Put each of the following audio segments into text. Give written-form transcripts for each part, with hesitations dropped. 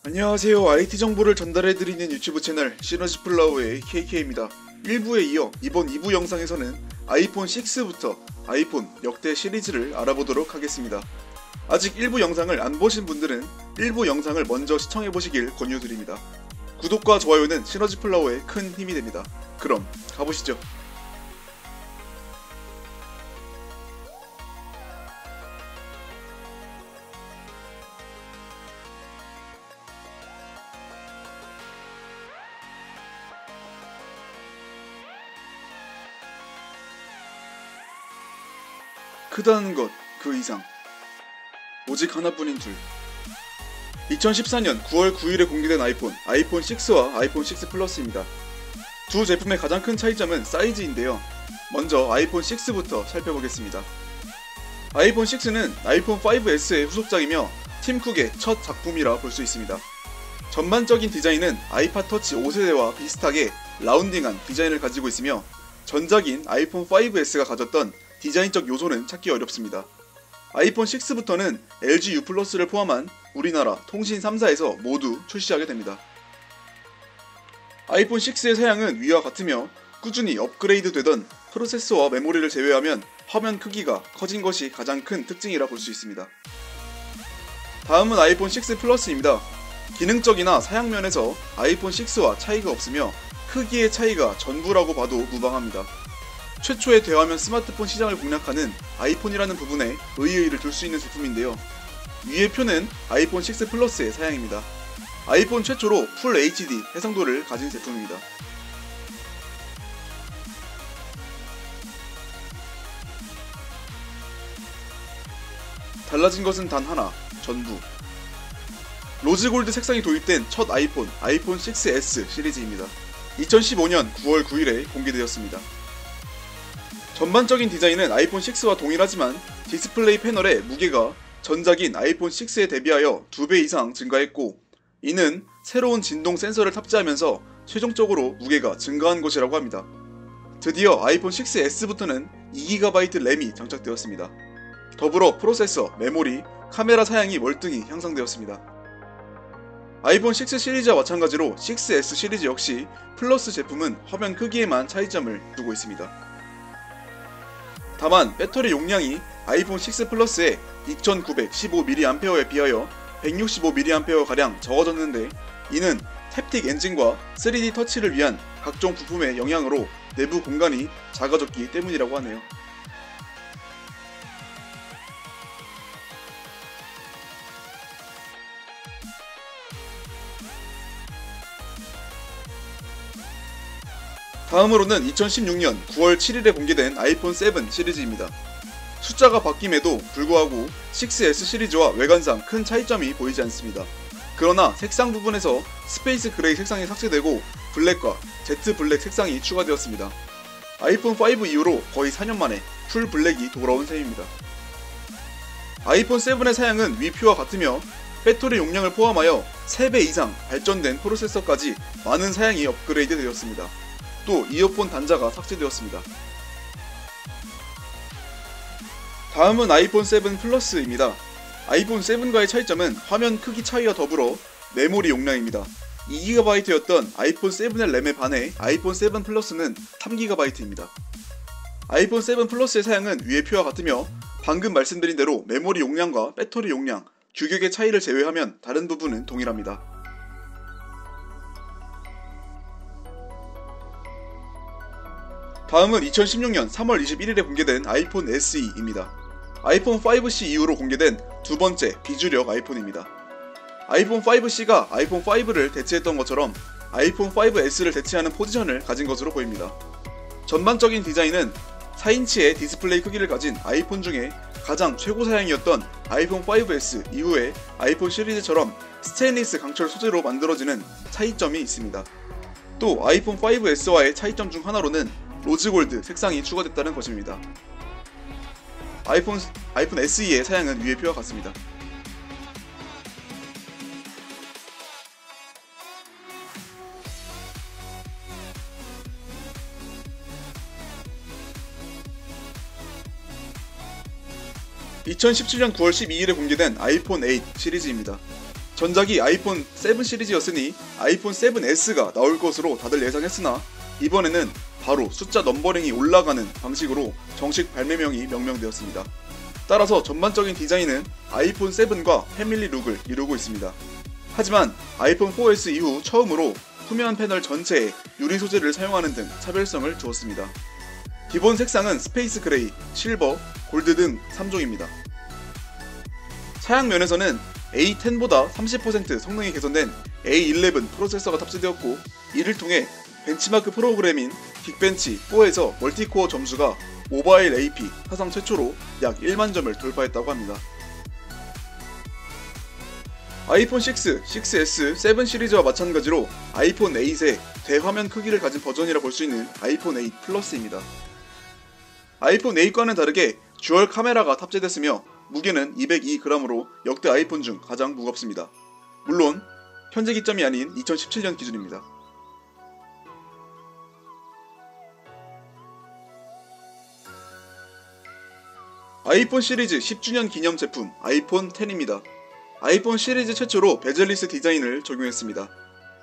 안녕하세요. IT 정보를 전달해드리는 유튜브 채널 시너지플라워의 KK입니다. 1부에 이어 이번 2부 영상에서는 아이폰 6부터 아이폰 역대 시리즈를 알아보도록 하겠습니다. 아직 1부 영상을 안 보신 분들은 1부 영상을 먼저 시청해보시길 권유드립니다. 구독과 좋아요는 시너지플라워에 큰 힘이 됩니다. 그럼 가보시죠. 크다는 것 그 이상 오직 하나뿐인 둘. 2014년 9월 9일에 공개된 아이폰 6와 아이폰 6 플러스입니다. 두 제품의 가장 큰 차이점은 사이즈인데요. 먼저 아이폰 6부터 살펴보겠습니다. 아이폰 6는 아이폰 5S의 후속작이며 팀 쿡의 첫 작품이라 볼 수 있습니다. 전반적인 디자인은 아이팟 터치 5세대와 비슷하게 라운딩한 디자인을 가지고 있으며 전작인 아이폰 5S가 가졌던 디자인적 요소는 찾기 어렵습니다. 아이폰 6부터는 LG U+를 포함한 우리나라 통신 3사에서 모두 출시하게 됩니다. 아이폰 6의 사양은 위와 같으며 꾸준히 업그레이드 되던 프로세서와 메모리를 제외하면 화면 크기가 커진 것이 가장 큰 특징이라 볼 수 있습니다. 다음은 아이폰 6 플러스입니다. 기능적이나 사양면에서 아이폰 6와 차이가 없으며 크기의 차이가 전부라고 봐도 무방합니다. 최초의 대화면 스마트폰 시장을 공략하는 아이폰이라는 부분에 의의를 둘 수 있는 제품인데요. 위의 표는 아이폰 6 플러스의 사양입니다. 아이폰 최초로 풀 HD 해상도를 가진 제품입니다. 달라진 것은 단 하나, 전부. 로즈골드 색상이 도입된 첫 아이폰 6S 시리즈입니다. 2015년 9월 9일에 공개되었습니다. 전반적인 디자인은 아이폰 6와 동일하지만 디스플레이 패널의 무게가 전작인 아이폰 6에 대비하여 2배 이상 증가했고, 이는 새로운 진동 센서를 탑재하면서 최종적으로 무게가 증가한 것이라고 합니다. 드디어 아이폰 6S부터는 2GB 램이 장착되었습니다. 더불어 프로세서, 메모리, 카메라 사양이 월등히 향상되었습니다. 아이폰 6 시리즈와 마찬가지로 6S 시리즈 역시 플러스 제품은 화면 크기에만 차이점을 두고 있습니다. 다만 배터리 용량이 아이폰 6 플러스의 2915mAh에 비하여 165mAh가량 적어졌는데, 이는 탭틱 엔진과 3D 터치를 위한 각종 부품의 영향으로 내부 공간이 작아졌기 때문이라고 하네요. 다음으로는 2016년 9월 7일에 공개된 아이폰 7 시리즈입니다. 숫자가 바뀜에도 불구하고 6S 시리즈와 외관상 큰 차이점이 보이지 않습니다. 그러나 색상 부분에서 스페이스 그레이 색상이 삭제되고 블랙과 제트 블랙 색상이 추가되었습니다. 아이폰 5 이후로 거의 4년 만에 풀 블랙이 돌아온 셈입니다. 아이폰 7의 사양은 위 표와 같으며 배터리 용량을 포함하여 3배 이상 발전된 프로세서까지 많은 사양이 업그레이드 되었습니다. 또 이어폰 단자가 삭제되었습니다. 다음은 아이폰 7 플러스입니다. 아이폰 7과의 차이점은 화면 크기 차이와 더불어 메모리 용량입니다. 2GB였던 아이폰 7의 램에 반해 아이폰 7 플러스는 3GB입니다. 아이폰 7 플러스의 사양은 위의 표와 같으며 방금 말씀드린 대로 메모리 용량과 배터리 용량, 규격의 차이를 제외하면 다른 부분은 동일합니다. 다음은 2016년 3월 21일에 공개된 아이폰 SE입니다. 아이폰 5C 이후로 공개된 두 번째 비주력 아이폰입니다. 아이폰 5C가 아이폰 5를 대체했던 것처럼 아이폰 5S를 대체하는 포지션을 가진 것으로 보입니다. 전반적인 디자인은 4인치의 디스플레이 크기를 가진 아이폰 중에 가장 최고 사양이었던 아이폰 5S 이후의 아이폰 시리즈처럼 스테인리스 강철 소재로 만들어지는 차이점이 있습니다. 또 아이폰 5S와의 차이점 중 하나로는 로즈골드 색상이 추가됐다는 것입니다. 아이폰 SE의 사양은 위의 표와 같습니다. (2017년 9월 12일에) 공개된 아이폰 8 시리즈입니다. 전작이 아이폰 7 시리즈였으니 아이폰 7S가 나올 것으로 다들 예상했으나 이번에는 바로 숫자 넘버링이 올라가는 방식으로 정식 발매명이 명명되었습니다. 따라서 전반적인 디자인은 아이폰 7과 패밀리 룩을 이루고 있습니다. 하지만 아이폰 4S 이후 처음으로 후면 패널 전체에 유리 소재를 사용하는 등 차별성을 주었습니다. 기본 색상은 스페이스 그레이, 실버, 골드 등 3종입니다. 사양면에서는 A10보다 30% 성능이 개선된 A11 프로세서가 탑재되었고, 이를 통해 벤치마크 프로그램인 긱벤치 4에서 멀티코어 점수가 모바일 AP 사상 최초로 약 1만 점을 돌파했다고 합니다. 아이폰 6, 6S, 7 시리즈와 마찬가지로 아이폰 8의 대화면 크기를 가진 버전이라 볼 수 있는 아이폰 8 플러스입니다. 아이폰 8과는 다르게 듀얼 카메라가 탑재됐으며 무게는 202g으로 역대 아이폰 중 가장 무겁습니다. 물론 현재 기점이 아닌 2017년 기준입니다. 아이폰 시리즈 10주년 기념 제품 아이폰 10입니다. 아이폰 시리즈 최초로 베젤리스 디자인을 적용했습니다.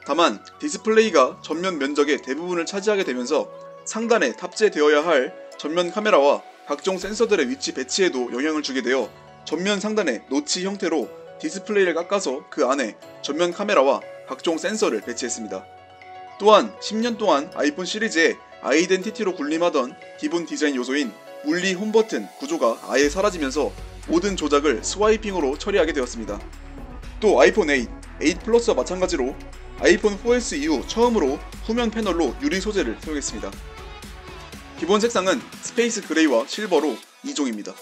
다만 디스플레이가 전면 면적의 대부분을 차지하게 되면서 상단에 탑재되어야 할 전면 카메라와 각종 센서들의 위치 배치에도 영향을 주게 되어 전면 상단에 노치 형태로 디스플레이를 깎아서 그 안에 전면 카메라와 각종 센서를 배치했습니다. 또한 10년 동안 아이폰 시리즈의 아이덴티티로 군림하던 기본 디자인 요소인 물리 홈버튼 구조가 아예 사라지면서 모든 조작을 스와이핑으로 처리하게 되었습니다. 또 아이폰 8, 8 플러스와 마찬가지로 아이폰 4S 이후 처음으로 후면 패널로 유리 소재를 사용했습니다. 기본 색상은 스페이스 그레이와 실버로 2종입니다.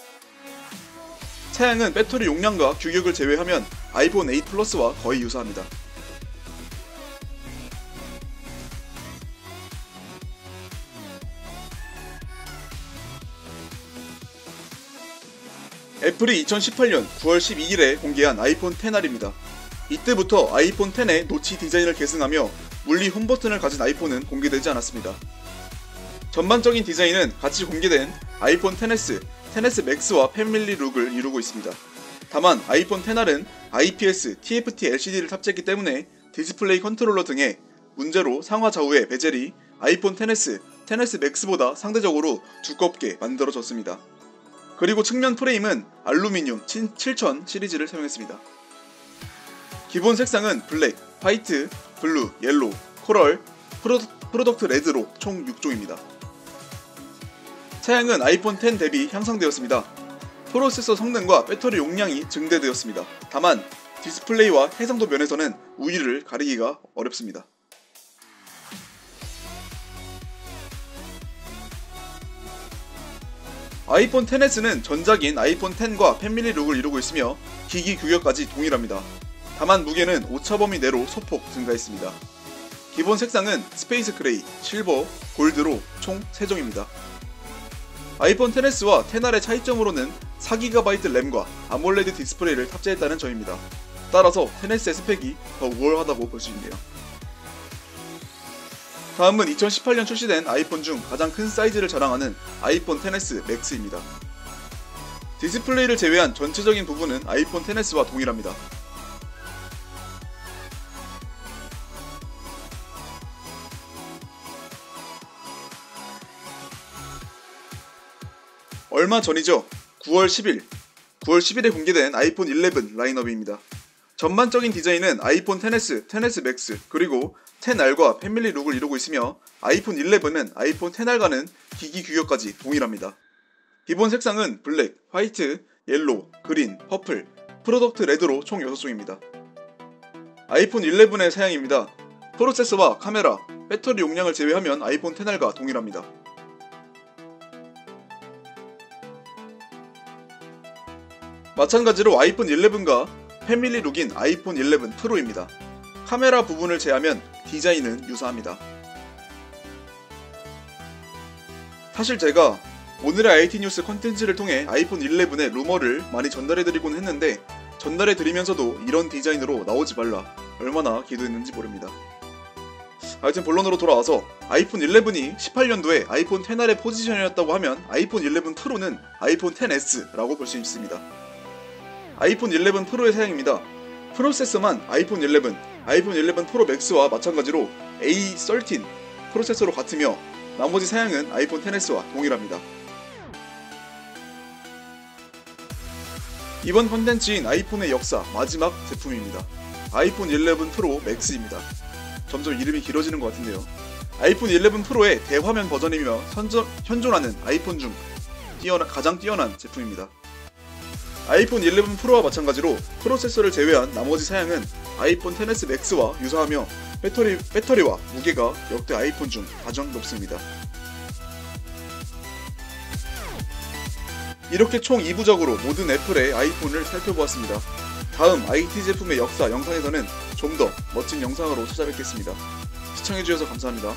사양은 배터리 용량과 규격을 제외하면 아이폰 8 플러스와 거의 유사합니다. 애플이 2018년 9월 12일에 공개한 아이폰 XR입니다. 이때부터 아이폰 X의 노치 디자인을 계승하며 물리 홈버튼을 가진 아이폰은 공개되지 않았습니다. 전반적인 디자인은 같이 공개된 아이폰 XS, XS 맥스와 패밀리 룩을 이루고 있습니다. 다만 아이폰 XR은 IPS, TFT LCD를 탑재했기 때문에 디스플레이 컨트롤러 등의 문제로 상하 좌우의 베젤이 아이폰 XS, XS 맥스보다 상대적으로 두껍게 만들어졌습니다. 그리고 측면 프레임은 알루미늄 7000 시리즈를 사용했습니다. 기본 색상은 블랙, 화이트, 블루, 옐로우, 코럴, 프로덕트 레드로 총 6종입니다. 사양은 아이폰 X 대비 향상되었습니다. 프로세서 성능과 배터리 용량이 증대되었습니다. 다만 디스플레이와 해상도 면에서는 우위를 가리기가 어렵습니다. 아이폰 XS는 전작인 아이폰 X과 패밀리 룩을 이루고 있으며 기기 규격까지 동일합니다. 다만 무게는 오차범위 내로 소폭 증가했습니다. 기본 색상은 스페이스 그레이, 실버, 골드로 총 3종입니다. 아이폰 XS와 XR의 차이점으로는 4GB 램과 아몰레드 디스플레이를 탑재했다는 점입니다. 따라서 XS의 스펙이 더 우월하다고 볼 수 있네요. 다음은 2018년 출시된 아이폰 중 가장 큰 사이즈를 자랑하는 아이폰 XS 맥스입니다. 디스플레이를 제외한 전체적인 부분은 아이폰 XS와 동일합니다. 얼마 전이죠. 9월 10일에 공개된 아이폰 11 라인업입니다. 전반적인 디자인은 아이폰 XS, XS 맥스, 그리고 XR과 패밀리 룩을 이루고 있으며 아이폰 11은 아이폰 XR과는 기기 규격까지 동일합니다. 기본 색상은 블랙, 화이트, 옐로우, 그린, 퍼플, 프로덕트 레드로 총 6종입니다. 아이폰 11의 사양입니다. 프로세서와 카메라, 배터리 용량을 제외하면 아이폰 XR과 동일합니다. 마찬가지로 아이폰 11과 패밀리 룩인 아이폰 11 프로입니다. 카메라 부분을 제하면 디자인은 유사합니다. 사실 제가 오늘의 IT 뉴스 컨텐츠를 통해 아이폰 11의 루머를 많이 전달해드리곤 했는데 전달해드리면서도 이런 디자인으로 나오지 말라 얼마나 기도했는지 모릅니다. 하여튼 본론으로 돌아와서 아이폰 11이 18년도에 아이폰 XR의 포지션이었다고 하면 아이폰 11 프로는 아이폰 XS라고 볼 수 있습니다. 아이폰 11 프로의 사양입니다. 프로세서만 아이폰 11, 아이폰 11 프로 맥스와 마찬가지로 A13 프로세서로 같으며 나머지 사양은 아이폰 XS와 동일합니다. 이번 컨텐츠인 아이폰의 역사 마지막 제품입니다. 아이폰 11 프로 맥스입니다. 점점 이름이 길어지는 것 같은데요. 아이폰 11 프로의 대화면 버전이며 현존하는 아이폰 중 가장 뛰어난 제품입니다. 아이폰 11 프로와 마찬가지로 프로세서를 제외한 나머지 사양은 아이폰 XS 맥스와 유사하며 배터리와 무게가 역대 아이폰 중 가장 높습니다. 이렇게 총 2부작으로 모든 애플의 아이폰을 살펴보았습니다. 다음 IT 제품의 역사 영상에서는 좀 더 멋진 영상으로 찾아뵙겠습니다. 시청해주셔서 감사합니다.